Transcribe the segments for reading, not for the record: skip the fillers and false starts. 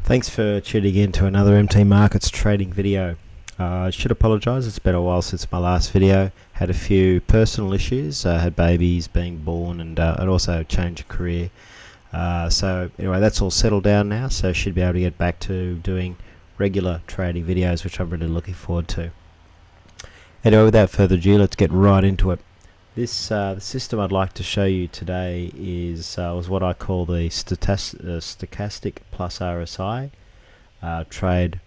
Thanks for tuning in to another MT Markets trading video. I should apologise, it's been a while since my last video. Had a few personal issues, had babies being born and also change of career. So anyway, that's all settled down now, so should be able to get back to doing regular trading videos, which I'm really looking forward to. Anyway, without further ado, let's get right into it. This the system I'd like to show you today was what I call the Stochastic plus RSI trade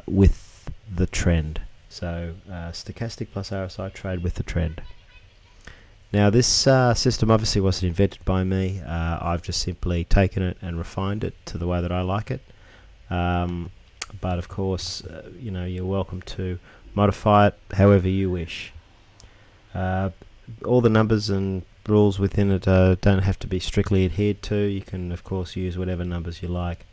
with the trend. So Stochastic plus RSI trade with the trend. Now this system obviously wasn't invented by me. I've just simply taken it and refined it to the way that I like it. But of course, you know, you're welcome to modify it however you wish. All the numbers and rules within it don't have to be strictly adhered to. You can of course use whatever numbers you like.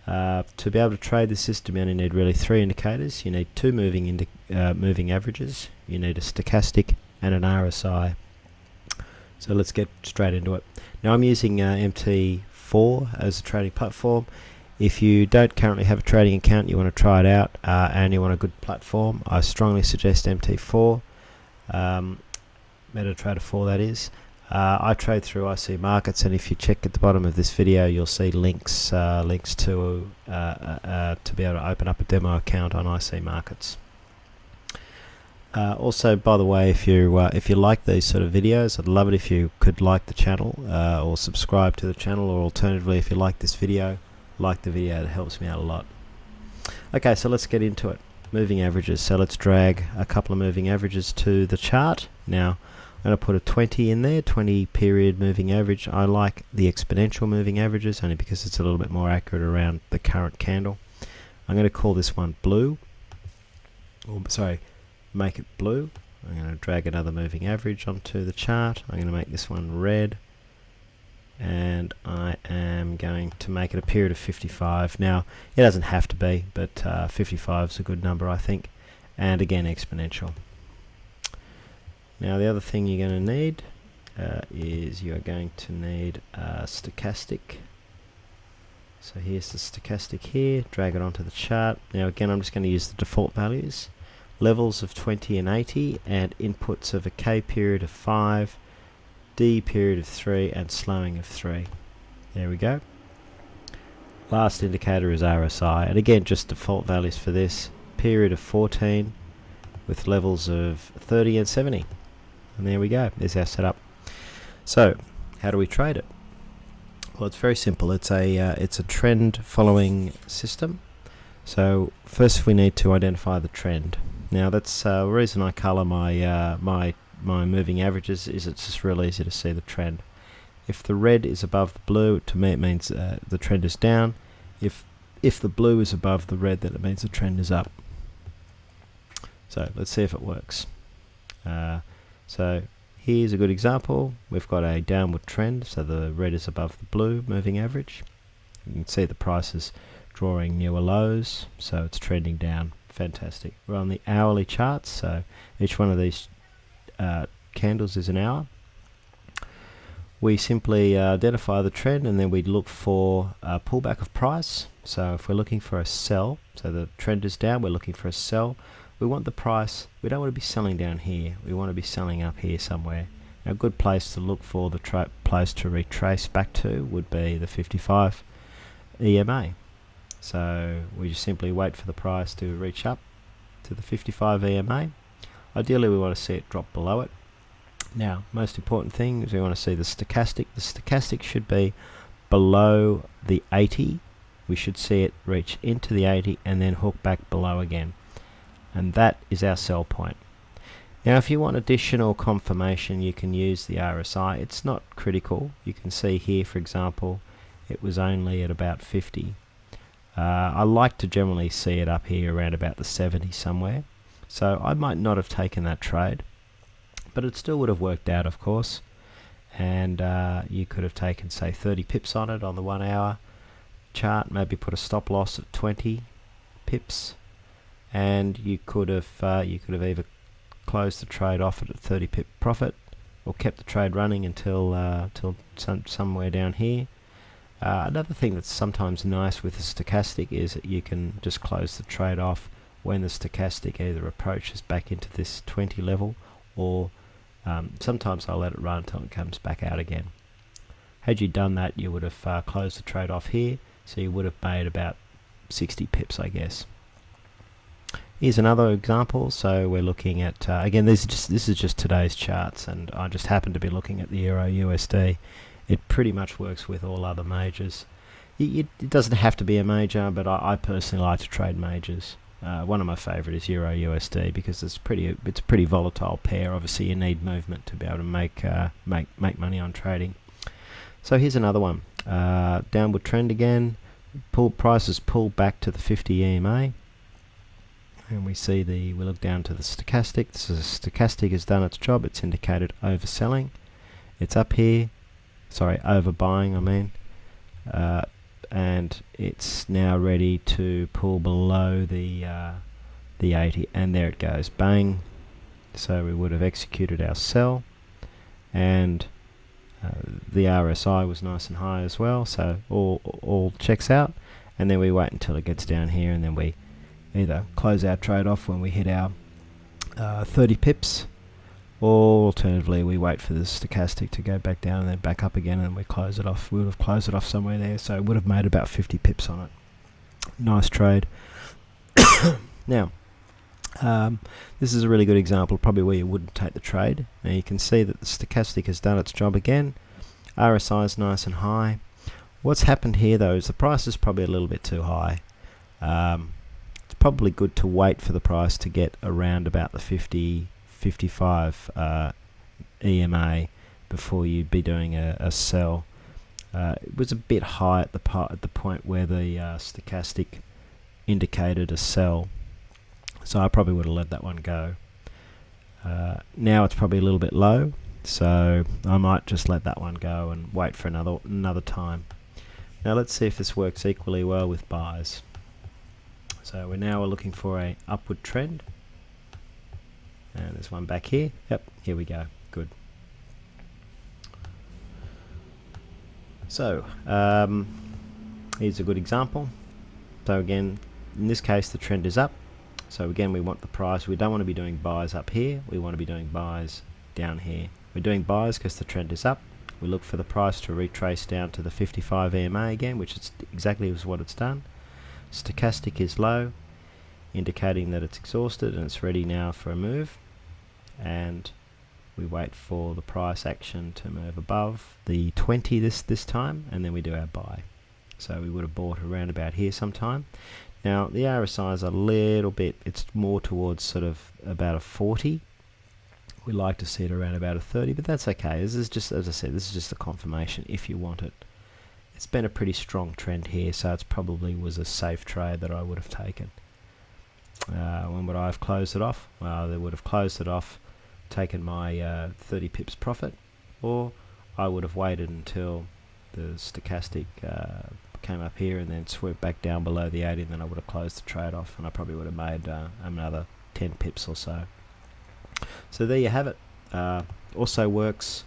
To be able to trade the system, you only need really three indicators. You need two moving averages, you need a stochastic and an RSI. So let's get straight into it. Now I'm using MT4 as a trading platform. If you don't currently have a trading account, you want to try it out and you want a good platform, I strongly suggest MT4. MetaTrader 4, that is. I trade through IC Markets, and if you check at the bottom of this video, you'll see links to be able to open up a demo account on IC Markets. Also, by the way, if you like these sort of videos, I'd love it if you could like the channel or subscribe to the channel, or alternatively, if you like this video, like the video. It helps me out a lot. Okay, so let's get into it. Moving averages. So let's drag a couple of moving averages to the chart. Now I'm going to put a 20 in there, 20 period moving average. I like the exponential moving averages only because it's a little bit more accurate around the current candle. I'm going to call this one blue, or sorry, make it blue. I'm going to drag another moving average onto the chart. I'm going to make this one red, and I am going to make it a period of 55. Now it doesn't have to be, but 55 is a good number, I think, and again exponential. Now the other thing you're going to need is you're going to need a stochastic. So here's the stochastic here, drag it onto the chart. Now again, I'm just going to use the default values, levels of 20 and 80, and inputs of a K period of 5, D period of 3, and slowing of 3. There we go. Last indicator is RSI, and again just default values for this, period of 14 with levels of 30 and 70. And there we go, there's our setup. So how do we trade it? Well, it's very simple. It's a trend following system. So first we need to identify the trend. Now that's the reason I color my my moving averages is it's just real easy to see the trend. If the red is above the blue, to me it means the trend is down. If the blue is above the red, then it means the trend is up. So let's see if it works. So here's a good example. We've got a downward trend, so the red is above the blue moving average. You can see the price is drawing newer lows, so it's trending down. Fantastic. We're on the hourly charts, so each one of these candles is an hour. We simply identify the trend, and then we look for a pullback of price. So if we're looking for a sell, so the trend is down, we're looking for a sell. We want the price, we don't want to be selling down here, we want to be selling up here somewhere. Now, a good place to look for the place to retrace back to would be the 55 EMA. So we just simply wait for the price to reach up to the 55 EMA. Ideally we want to see it drop below it. Now, most important thing is we want to see the stochastic. The stochastic should be below the 80. We should see it reach into the 80 and then hook back below again. And that is our sell point. Now if you want additional confirmation, you can use the RSI. It's not critical. You can see here, for example, it was only at about 50. I like to generally see it up here around about the 70 somewhere. So I might not have taken that trade, but it still would have worked out, of course. And you could have taken, say, 30 pips on it on the 1 hour chart, maybe put a stop loss at 20 pips, and you could have either closed the trade off at a 30 pip profit, or kept the trade running until somewhere down here. Another thing that's sometimes nice with the stochastic is that you can just close the trade off when the stochastic either approaches back into this 20 level, or sometimes I'll let it run until it comes back out again. Had you done that, you would have closed the trade off here, so you would have made about 60 pips, I guess. Here's another example. So we're looking at again, this is just today's charts, and I just happen to be looking at the Euro USD. It pretty much works with all other majors. It doesn't have to be a major, but I personally like to trade majors. One of my favourite is Euro USD because it's a pretty volatile pair. Obviously, you need movement to be able to make money on trading. So here's another one. Downward trend again. Prices pull back to the 50 EMA. And we see we look down to the stochastic. So the stochastic has done its job. It's indicated overselling. It's up here. Sorry, overbuying, I mean. And it's now ready to pull below the 80. And there it goes. Bang. So we would have executed our sell. And the RSI was nice and high as well. So all checks out. And then we wait until it gets down here, and then we either close our trade off when we hit our 30 pips, or alternatively we wait for the stochastic to go back down and then back up again, and we close it off. We would have closed it off somewhere there, so it would have made about 50 pips on it. Nice trade. Now, this is a really good example probably where you wouldn't take the trade. Now you can see that the stochastic has done its job again. RSI is nice and high. What's happened here though is the price is probably a little bit too high. It's probably good to wait for the price to get around about the 55 EMA before you'd be doing a sell. It was a bit high at the point where the stochastic indicated a sell, so I probably would have let that one go. Now it's probably a little bit low, so I might just let that one go and wait for another time. Now let's see if this works equally well with buys. So we're now looking for a upward trend, and there's one back here. Yep, here we go. Good. So here's a good example. So again, in this case the trend is up. So again, we want the price. We don't want to be doing buys up here. We want to be doing buys down here. We're doing buys because the trend is up. We look for the price to retrace down to the 55 EMA again, which is exactly what it's done. Stochastic is low, indicating that it's exhausted and it's ready now for a move. And we wait for the price action to move above the 20 this time, and then we do our buy. So we would have bought around about here sometime. Now the RSI is a little bit, it's more towards sort of about a 40. We like to see it around about a 30, but that's okay. This is just, as I said, this is just a confirmation if you want it. It's been a pretty strong trend here, so it's probably was a safe trade that I would have taken. When would I have closed it off? Well, they would have closed it off, taken my 30 pips profit, or I would have waited until the stochastic came up here and then swooped back down below the 80, and then I would have closed the trade off, and I probably would have made another 10 pips or so. So there you have it. Also works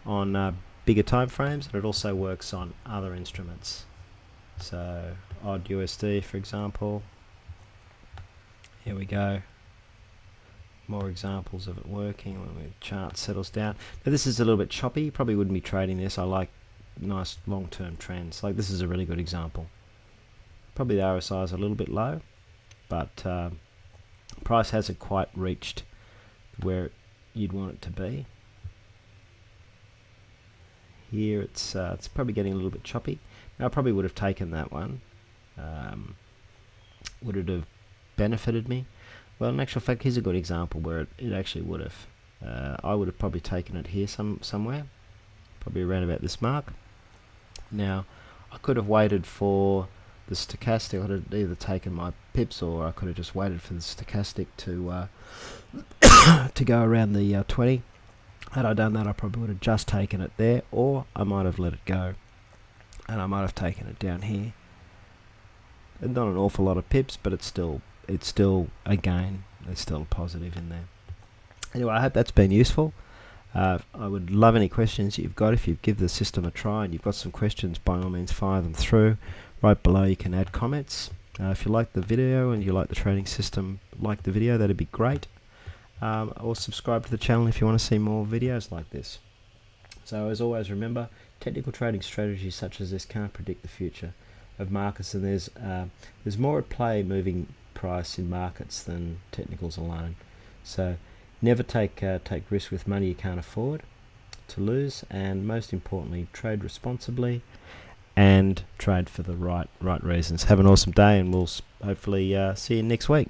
on bigger time frames, and it also works on other instruments. So odd USD, for example. Here we go. More examples of it working when the chart settles down. Now this is a little bit choppy. You probably wouldn't be trading this. I like nice long-term trends. Like this is a really good example. Probably the RSI is a little bit low, but price hasn't quite reached where you'd want it to be. Here it's probably getting a little bit choppy. Now I probably would have taken that one. Would it have benefited me? Well, in actual fact, here's a good example where it actually would have. I would have probably taken it here somewhere, probably around about this mark. Now I could have waited for the stochastic. I could have either taken my pips, or I could have just waited for the stochastic to to go around the 20. Had I done that, I probably would have just taken it there, or I might have let it go and I might have taken it down here. And not an awful lot of pips, but it's still a gain. There's still a positive in there. Anyway, I hope that's been useful. I would love any questions you've got. If you give the system a try and you've got some questions, by all means fire them through. Right below you can add comments. If you like the video and you like the trading system, like the video, that'd be great. Or subscribe to the channel if you want to see more videos like this. So as always, remember, technical trading strategies such as this can't predict the future of markets, and there's more at play moving price in markets than technicals alone. So never take risk with money you can't afford to lose, and most importantly, trade responsibly and trade for the right reasons. Have an awesome day, and we'll hopefully see you next week.